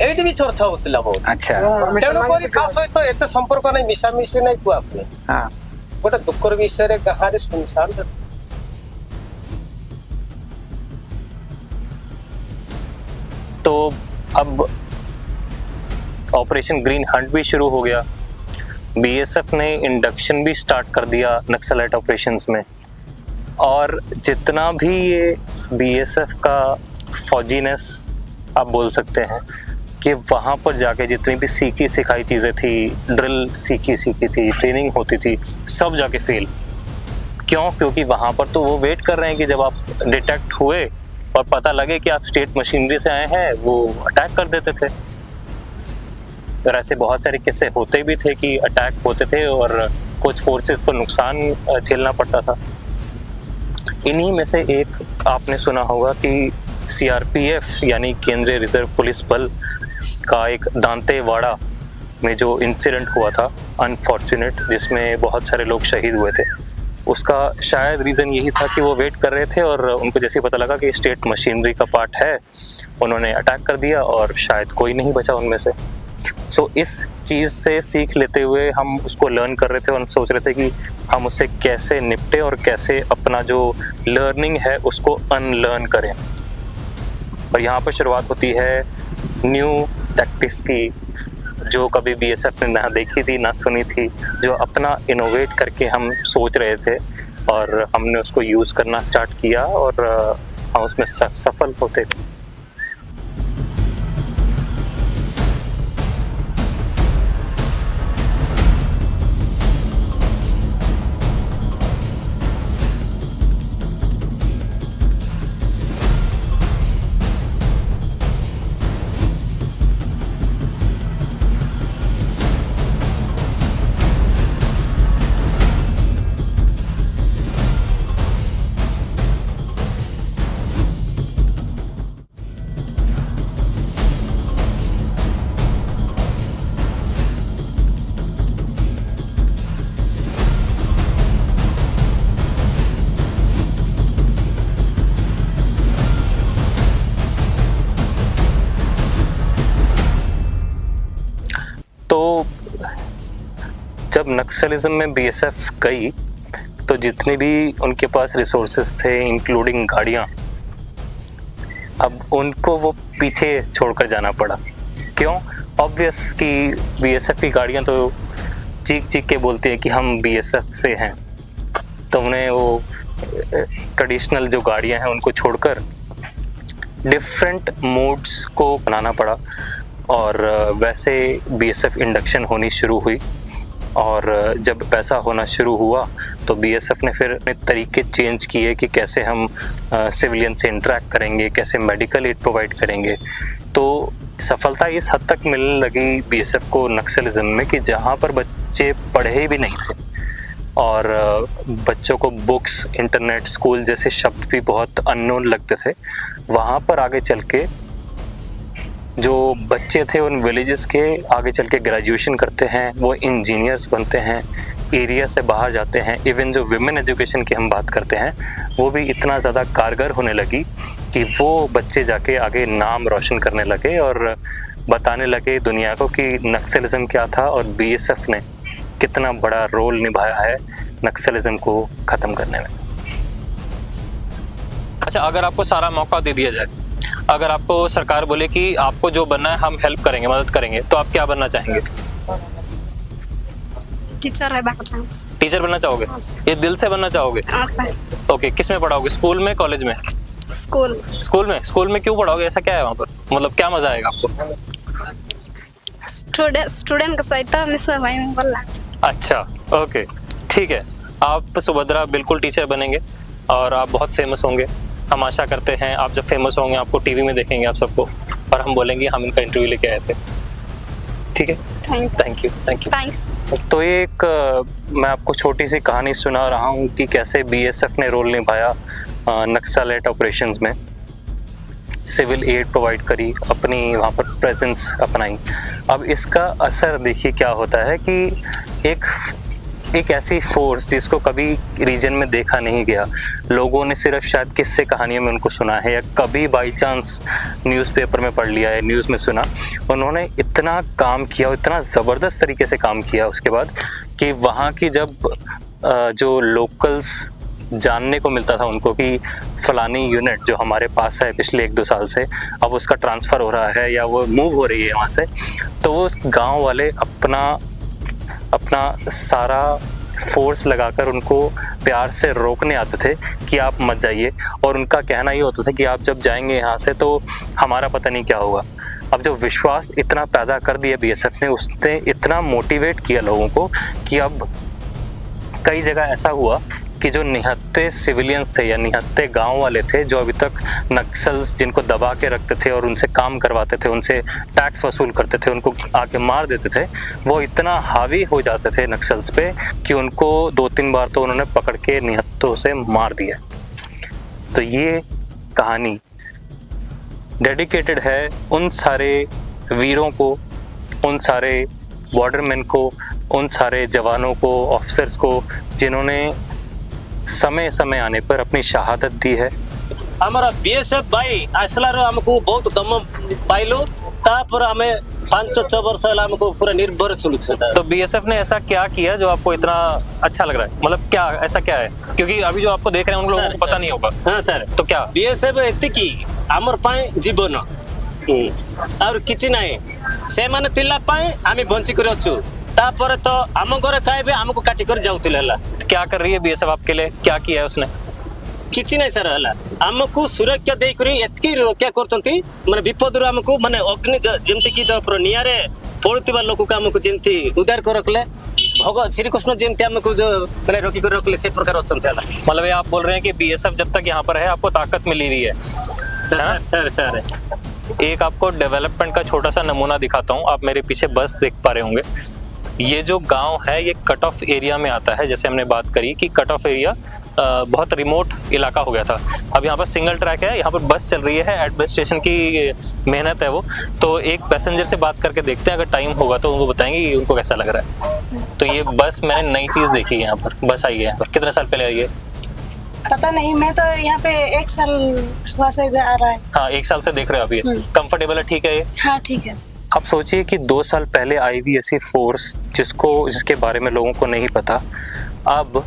एठी भी चर्चा होतिला बहुत। अच्छा तेणु करी का सहित एते संपर्क नै मिसा मिसी नै कुआ हां गोटे दुखर विषय रे गहारे सुनसान। तो अब ऑपरेशन ग्रीन हंट भी शुरू हो गया, बीएसएफ ने इंडक्शन भी स्टार्ट कर दिया नक्सलाइट ऑपरेशंस में। और जितना भी ये बीएसएफ का फौजीनेस आप बोल सकते हैं कि वहाँ पर जाके जितनी भी सीखी सिखाई चीज़ें थी, ड्रिल सीखी थी, ट्रेनिंग होती थी, सब जाके फेल। क्यों? क्योंकि वहाँ पर तो वो वेट कर रहे हैं कि जब आप डिटेक्ट हुए और पता लगे कि आप स्टेट मशीनरी से आए हैं, वो अटैक कर देते थे। और ऐसे बहुत सारे किस्से होते भी थे कि अटैक होते थे और कुछ फोर्सेस को नुकसान झेलना पड़ता था। इन्हीं में से एक आपने सुना होगा कि सीआरपीएफ यानी केंद्रीय रिजर्व पुलिस बल का एक दांतेवाड़ा में जो इंसिडेंट हुआ था अनफॉर्चुनेट, जिसमें बहुत सारे लोग शहीद हुए थे, उसका शायद रीज़न यही था कि वो वेट कर रहे थे और उनको जैसे पता लगा कि स्टेट मशीनरी का पार्ट है, उन्होंने अटैक कर दिया और शायद कोई नहीं बचा उनमें से। सो इस चीज़ से सीख लेते हुए हम उसको लर्न कर रहे थे और हम सोच रहे थे कि हम उससे कैसे निपटे और कैसे अपना जो लर्निंग है उसको अनलर्न करें। और यहाँ पर शुरुआत होती है न्यू टैक्टिक्स की, जो कभी बीएसएफ ने ना देखी थी ना सुनी थी, जो अपना इनोवेट करके हम सोच रहे थे और हमने उसको यूज़ करना स्टार्ट किया और हम उसमें सफल होते थे। जब नक्सलिज्म में बीएसएफ गई तो जितने भी उनके पास रिसोर्सेज थे इंक्लूडिंग गाड़ियाँ, अब उनको वो पीछे छोड़कर जाना पड़ा। क्यों? ऑब्वियस कि बीएसएफ की गाड़ियाँ तो चीख चीख के बोलती है कि हम बीएसएफ से हैं, तो उन्हें वो ट्रेडिशनल जो गाड़ियाँ हैं उनको छोड़कर डिफरेंट मोड्स को बनाना पड़ा। और वैसे बीएसएफ इंडक्शन होनी शुरू हुई, और जब वैसा होना शुरू हुआ तो बीएसएफ ने फिर अपने तरीके चेंज किए कि कैसे हम सिविलियन से इंटरेक्ट करेंगे, कैसे मेडिकल एड प्रोवाइड करेंगे। तो सफलता इस हद तक मिलने लगी बीएसएफ को नक्सलिज्म में कि जहाँ पर बच्चे पढ़े भी नहीं थे और बच्चों को बुक्स, इंटरनेट, स्कूल जैसे शब्द भी बहुत अननोन लगते थे, वहाँ पर आगे चल के जो बच्चे थे उन विलेजेस के आगे चल के ग्रेजुएशन करते हैं, वो इंजीनियर्स बनते हैं, एरिया से बाहर जाते हैं। इवन जो विमेन एजुकेशन की हम बात करते हैं वो भी इतना ज़्यादा कारगर होने लगी कि वो बच्चे जाके आगे नाम रोशन करने लगे और बताने लगे दुनिया को कि नक्सलिज्म क्या था और बीएसएफ ने कितना बड़ा रोल निभाया है नक्सलिज्म को ख़त्म करने में। अच्छा, अगर आपको सारा मौका दे दिया जाए, अगर आपको सरकार बोले कि आपको जो बनना है हम हेल्प करेंगे, मदद करेंगे, तो आप क्या बनना चाहेंगे? टीचर टीचर बनना चाहोगे? ये दिल से बनना चाहोगे? ओके, किस में पढ़ाओगे? स्कूल में, कॉलेज में? स्कूल में क्यों पढ़ाओगे? ऐसा क्या है वहाँ पर? मतलब क्या मजा आएगा आपको? स्टूडेंट का सहित मिस भाई बोलना। अच्छा, ओके, ठीक है। आप सुभद्रा बिल्कुल टीचर बनेंगे और आप बहुत फेमस होंगे। हम आशा करते हैं आप जब फेमस होंगे आपको टीवी में देखेंगे आप सबको, और हम बोलेंगे हम इनका इंटरव्यू लेके आए थे। ठीक है, थैंक यू। तो ये एक मैं आपको छोटी सी कहानी सुना रहा हूँ कि कैसे बीएसएफ ने रोल निभाया नक्सलेट ऑपरेशंस में, सिविल एड प्रोवाइड करी, अपनी वहाँ पर प्रेजेंस अपनाई। अब इसका असर देखिए क्या होता है कि एक ऐसी फोर्स जिसको कभी रीजन में देखा नहीं गया, लोगों ने सिर्फ शायद किस्से कहानियों में उनको सुना है या कभी बाई चांस न्यूज़पेपर में पढ़ लिया है, न्यूज़ में सुना, उन्होंने इतना काम किया, इतना ज़बरदस्त तरीके से काम किया उसके बाद कि वहाँ की जब जो लोकल्स जानने को मिलता था उनको कि फलानी यूनिट जो हमारे पास है पिछले 1-2 साल से, अब उसका ट्रांसफ़र हो रहा है या वो मूव हो रही है वहाँ से, तो वो गाँव वाले अपना सारा फोर्स लगाकर उनको प्यार से रोकने आते थे कि आप मत जाइए। और उनका कहना ये होता था कि आप जब जाएंगे यहाँ से तो हमारा पता नहीं क्या होगा। अब जो विश्वास इतना पैदा कर दिया बीएसएफ ने, उसने इतना मोटिवेट किया लोगों को कि अब कई जगह ऐसा हुआ कि जो निहत्ते सिविलियंस थे या निहत्ते गांव वाले थे जो अभी तक नक्सल्स जिनको दबा के रखते थे और उनसे काम करवाते थे, उनसे टैक्स वसूल करते थे, उनको आके मार देते थे, वो इतना हावी हो जाते थे नक्सल्स पे कि उनको 2-3 बार तो उन्होंने पकड़ के निहत्तों से मार दिया। तो ये कहानी डेडिकेटेड है उन सारे वीरों को, उन सारे बॉर्डरमैन को, उन सारे जवानों को, ऑफिसर्स को जिन्होंने समय समय आने पर अपनी शहादत दी है। हमारा बीएसएफ भाई आसलार हमको बहुत दम पाइलो, तापर हमें 5-6 वर्ष हमको पूरा निर्भर चलू। तो बीएसएफ ने ऐसा क्या किया जो आपको इतना अच्छा लग रहा है? मतलब क्या ऐसा क्या है, क्योंकि अभी जो आपको देख रहे हैं उन लोगों को पता नहीं होगा। हाँ सर, तो क्या बीएसएफ एतिकी आमर पाए जीवन और किछि नाही, से माने तिला पाए आमी बंची कर अछु, तापर तो आम घर खाइबे हमको काटी कर जाउतिल हला। क्या कर रही है बीएसएफ आपके लिए? क्या किया है उसने? किछि नाही सर हला, हमको सुरक्षा देई करी एतकी क्या करतंती, माने विपद रो हमको माने अग्नि जेमति की तो नियारे पड़ुतिबा लोक को हमको जेमति उद्धार कर रखले, भगवान श्री कृष्ण जेमति हमको जो माने रोकी कर रखले से प्रकार अछंते हला। मतलब ये आप बोल रहे हैं कि बीएसएफ जब तक यहाँ पर है आपको ताकत मिली हुई है? सर एक आपको डेवलपमेंट का छोटा सा नमूना दिखाता हूँ। आप मेरे पीछे बस देख पा रहे होंगे। ये जो गांव है ये कट ऑफ एरिया में आता है। जैसे हमने बात करी कि कट ऑफ एरिया बहुत रिमोट इलाका हो गया था। अब यहाँ पर सिंगल ट्रैक है, यहाँ पर बस चल रही है, एडमिनिस्ट्रेशन की मेहनत है वो। तो एक पैसेंजर से बात करके देखते हैं, अगर टाइम होगा तो उनको बताएंगे कि उनको कैसा लग रहा है। तो ये बस मैंने नई चीज़ देखी है, यहाँ पर बस आई है। यहाँ पर कितने साल पहले आई है पता नहीं, मैं तो यहाँ पे 1 साल हुआ से आ रहा है। हाँ, 1 साल से देख रहे हो अभी। कंफर्टेबल है? ठीक है ये? हाँ ठीक है। आप सोचिए कि 2 साल पहले आई हुई ऐसी फोर्स जिसके बारे में लोगों को नहीं पता, अब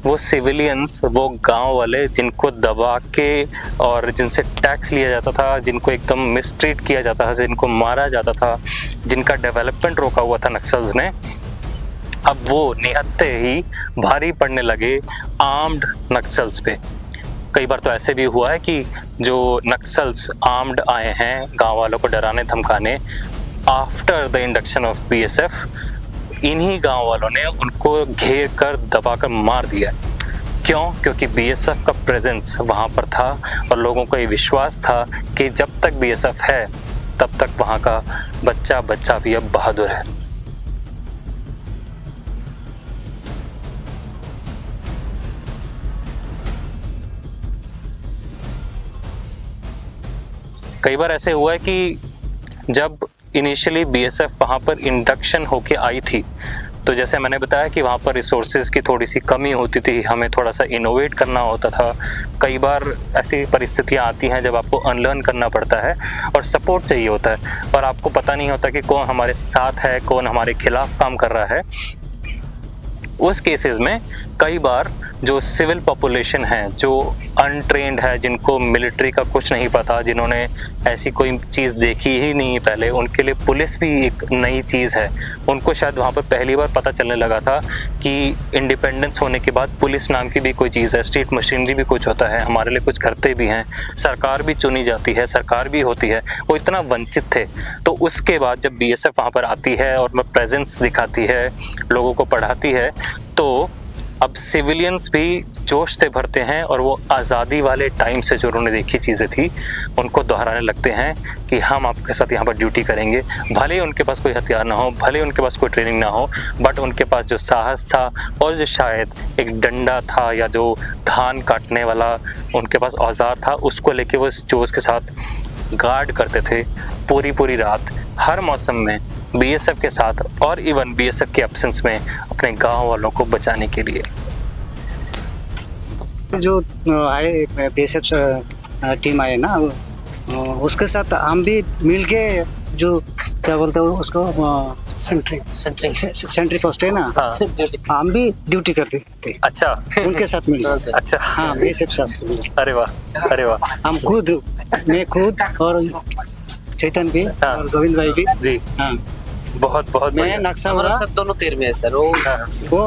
वो सिविलियंस, वो गांव वाले जिनको दबा के और जिनसे टैक्स लिया जाता था, जिनको एकदम मिसट्रीट किया जाता था, जिनको मारा जाता था, जिनका डेवलपमेंट रोका हुआ था नक्सल्स ने, अब वो निहत्थे ही भारी पड़ने लगे आर्म्ड नक्सल्स पे। कई बार तो ऐसे भी हुआ है कि जो नक्सल्स आर्म्ड आए हैं गांव वालों को डराने धमकाने, after the induction of BSF, इन्हीं गांव वालों ने उनको घेर कर दबा कर मार दिया। क्यों? क्योंकि BSF का प्रेजेंस वहाँ पर था और लोगों को ये विश्वास था कि जब तक BSF है तब तक वहाँ का बच्चा बच्चा भी अब बहादुर है। कई बार ऐसे हुआ है कि जब इनिशियली BSF वहाँ पर इंडक्शन होके आई थी, तो जैसे मैंने बताया कि वहाँ पर रिसोर्सेज की थोड़ी सी कमी होती थी, हमें थोड़ा सा इनोवेट करना होता था। कई बार ऐसी परिस्थितियाँ आती हैं जब आपको अनलर्न करना पड़ता है और सपोर्ट चाहिए होता है, और आपको पता नहीं होता कि कौन हमारे साथ है, कौन हमारे खिलाफ काम कर रहा है। उस केसेस में कई बार जो सिविल पॉपुलेशन है, जो अनट्रेंड है, जिनको मिलिट्री का कुछ नहीं पता, जिन्होंने ऐसी कोई चीज़ देखी ही नहीं पहले, उनके लिए पुलिस भी एक नई चीज़ है। उनको शायद वहाँ पर पहली बार पता चलने लगा था कि इंडिपेंडेंस होने के बाद पुलिस नाम की भी कोई चीज़ है, स्टेट मशीनरी भी कुछ होता है, हमारे लिए कुछ करते भी हैं, सरकार भी चुनी जाती है, सरकार भी होती है। वो इतना वंचित थे। तो उसके बाद जब BSF वहाँ पर आती है और प्रेजेंस दिखाती है, लोगों को पढ़ाती है, तो अब सिविलियंस भी जोश से भरते हैं और वो आज़ादी वाले टाइम से जो उन्होंने देखी चीज़ें थी उनको दोहराने लगते हैं कि हम आपके साथ यहाँ पर ड्यूटी करेंगे। भले ही उनके पास कोई हथियार ना हो, भले ही उनके पास कोई ट्रेनिंग ना हो, बट उनके पास जो साहस था और जो शायद एक डंडा था या जो धान काटने वाला उनके पास औजार था, उसको लेके वो इस जोश के साथ गार्ड करते थे पूरी रात, हर मौसम में BSF के साथ, और इवन BSF के एब्सेंस में अपने गांव वालों को बचाने के लिए। जो आए BSF टीम आए ना, उसके साथ हम भी मिलके जो क्या बोलते हैं उसको, सेंट्री पोस्ट है ना, हम भी ड्यूटी करते थे। अच्छा, उनके साथ मिलके। अच्छा, हाँ, BSF साथ मिलके। अरे वाह, अरे वाह। हम खुद, मैं खुद और चेतन भी और गोविंद भाई भी जी। हाँ, बहुत बहुत मैं नक्शा हुआ, दोनों तीर में है सर। वो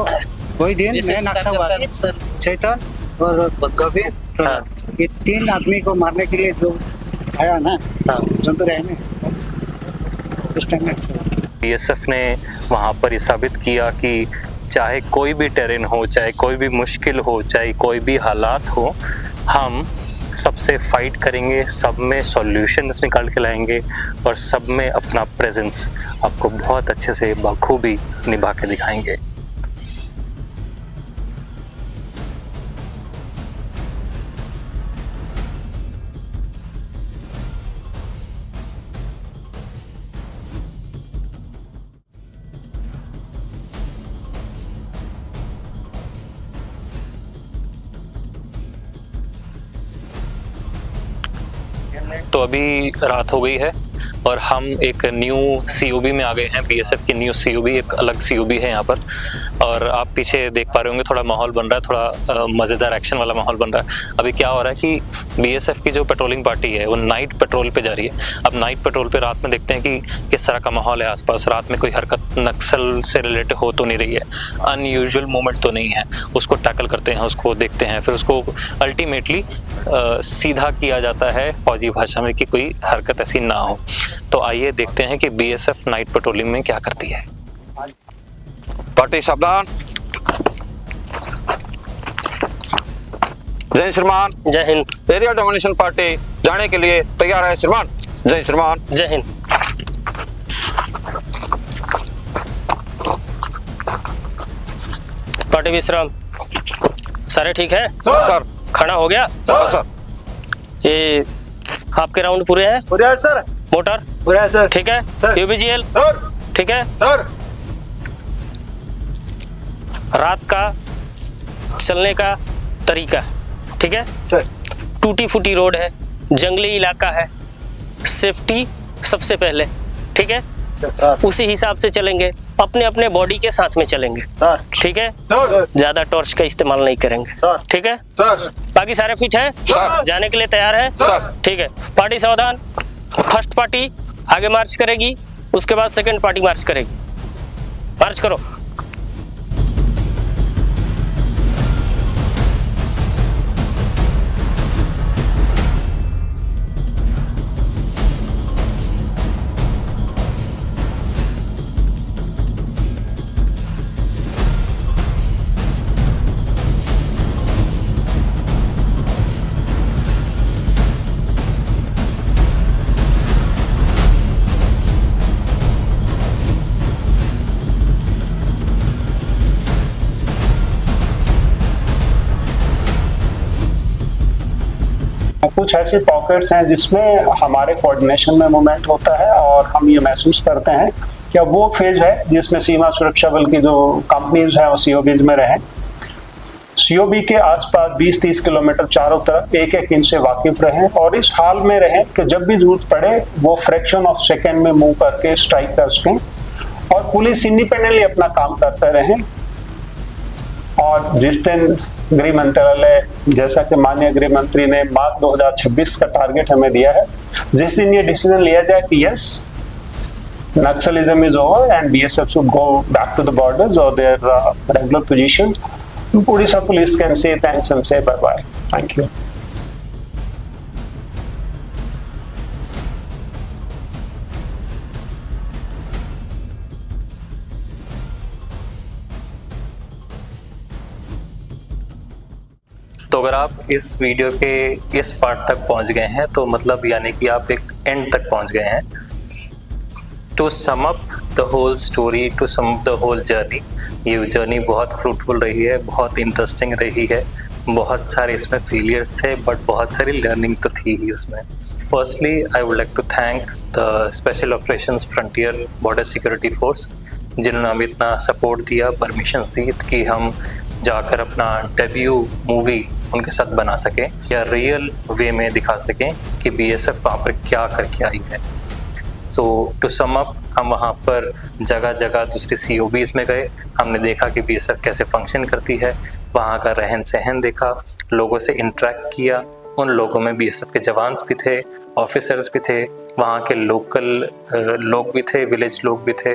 वही दिन मैं नक्शा हुआ, चेतन और गोविंद, ये 3 आदमी को मारने के लिए जो आया ना, जनता रहे ना, उस टाइम BSF ने वहाँ पर ये साबित किया कि चाहे कोई भी टेरेन हो, चाहे कोई भी मुश्किल हो, चाहे कोई भी हालात हो, हम सबसे फाइट करेंगे, सब में सॉल्यूशंस निकाल के लाएंगे और सब में अपना प्रेजेंस आपको बहुत अच्छे से बखूबी निभा के दिखाएंगे। तो अभी रात हो गई है और हम एक न्यू COB में आ गए हैं। BSF की न्यू COB, एक अलग COB है यहाँ पर, और आप पीछे देख पा रहे होंगे थोड़ा माहौल बन रहा है, थोड़ा मज़ेदार एक्शन वाला माहौल बन रहा है। अभी क्या हो रहा है कि BSF की जो पेट्रोलिंग पार्टी है वो नाइट पेट्रोल पे जा रही है। अब नाइट पेट्रोल पे रात में देखते हैं कि किस तरह का माहौल है आसपास, रात में कोई हरकत नक्सल से रिलेटेड हो तो नहीं रही है, अनयूजुअल मूवमेंट तो नहीं है, उसको टैकल करते हैं, उसको देखते हैं, फिर उसको अल्टीमेटली सीधा किया जाता है फौजी भाषा में कि कोई हरकत ऐसी ना हो। तो आइए देखते हैं कि BSF नाइट पेट्रोलिंग में क्या करती है। पार्टी सावधान। जय श्रीमान। जय हिंद। एरिया डोमिनेशन पार्टी जाने के लिए तैयार है श्रीमान। जय श्रीमान। जय हिंद। पार्टी विश्राम। सारे ठीक है सर? खाना हो गया सर? ये आपके राउंड पूरे हैं? पूरे हैं सर। मोटर पूरे हैं सर। ठीक है सर। UBGL sir. ठीक है सर। रात का चलने का तरीका ठीक है सर। टूटी फूटी रोड है, जंगली इलाका है, सेफ्टी सबसे पहले ठीक है। उसी हिसाब से चलेंगे, अपने अपने बॉडी के साथ में चलेंगे, ठीक है। ज्यादा टॉर्च का इस्तेमाल नहीं करेंगे, ठीक है। बाकी सारे फिट है, जाने के लिए तैयार है, ठीक है। पार्टी सावधान, फर्स्ट पार्टी आगे मार्च करेगी, उसके बाद सेकंड पार्टी मार्च करेगी। मार्च करो। कुछ ऐसे पॉकेट्स हैं जिसमें हमारे कोऑर्डिनेशन में मूवमेंट होता है और हम ये महसूस करते हैं कि अब वो फेज है जिसमें सीमा सुरक्षा बल की जो कंपनीज हैं वो सीओबीज में रहें। सीओबी के आसपास 20-30 किलोमीटर चारों तरफ एक एक इंच से वाकिफ रहें और इस हाल में रहें कि जब भी जरूरत पड़े वो फ्रैक्शन ऑफ सेकेंड में मूव करके स्ट्राइक कर सकें और पुलिस इंडिपेंडेंटली अपना काम करते रहें। और जिस दिन गृह मंत्रालय, जैसा कि माननीय गृह मंत्री ने मार्च 2026 का टारगेट हमें दिया है, जिस दिन ये डिसीजन लिया जाए कि yes Naxalism is over and BSF should go back to the borders or their regular positions, Odisha police can say thanks and say bye bye. Thank you. तो अगर आप इस वीडियो के इस पार्ट तक पहुंच गए हैं तो मतलब यानी कि आप एक एंड तक पहुंच गए हैं। To sum up the whole story, to sum up the whole journey, ये जर्नी बहुत फ्रूटफुल रही है, बहुत इंटरेस्टिंग रही है। बहुत सारे इसमें फेलियर्स थे बट बहुत सारी लर्निंग तो थी ही उसमें। Firstly I would like to thank the special operations frontier border security force, जिन्होंने हमें इतना सपोर्ट दिया, परमिशन दी कि हम जाकर अपना डेब्यू मूवी उनके साथ बना सकें या रियल वे में दिखा सकें कि BSF वहाँ पर क्या करके आई है। सो टू सम अप, हम वहाँ पर जगह जगह दूसरे COBs में गए, हमने देखा कि BSF कैसे फंक्शन करती है, वहाँ का रहन सहन देखा, लोगों से इंटरेक्ट किया। उन लोगों में BSF के जवान्स भी थे, ऑफिसर्स भी थे, वहाँ के लोकल लोग भी थे, विलेज लोग भी थे,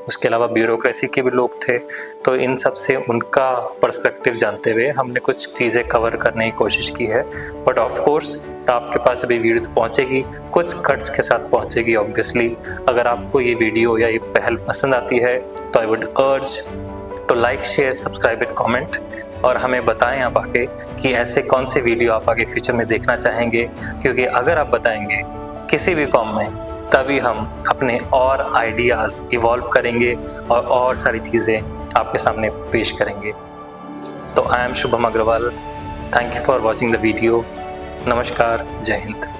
उसके अलावा ब्यूरोक्रेसी के भी लोग थे। तो इन सब से उनका पर्सपेक्टिव जानते हुए हमने कुछ चीज़ें कवर करने की कोशिश की है। बट ऑफ कोर्स आपके पास अभी वीडियो तो पहुँचेगी, कुछ कट्स के साथ पहुँचेगी ऑब्वियसली। अगर आपको ये वीडियो या ये पहल पसंद आती है तो I would urge to like, share, subscribe and comment, और हमें बताएं आप आके कि ऐसे कौन से वीडियो आप आगे फ्यूचर में देखना चाहेंगे, क्योंकि अगर आप बताएंगे किसी भी फॉर्म में तभी हम अपने और आइडियाज़ इवॉल्व करेंगे और सारी चीज़ें आपके सामने पेश करेंगे। तो I am Shubham Agrawal, thank you for watching the video. नमस्कार, जय हिंद।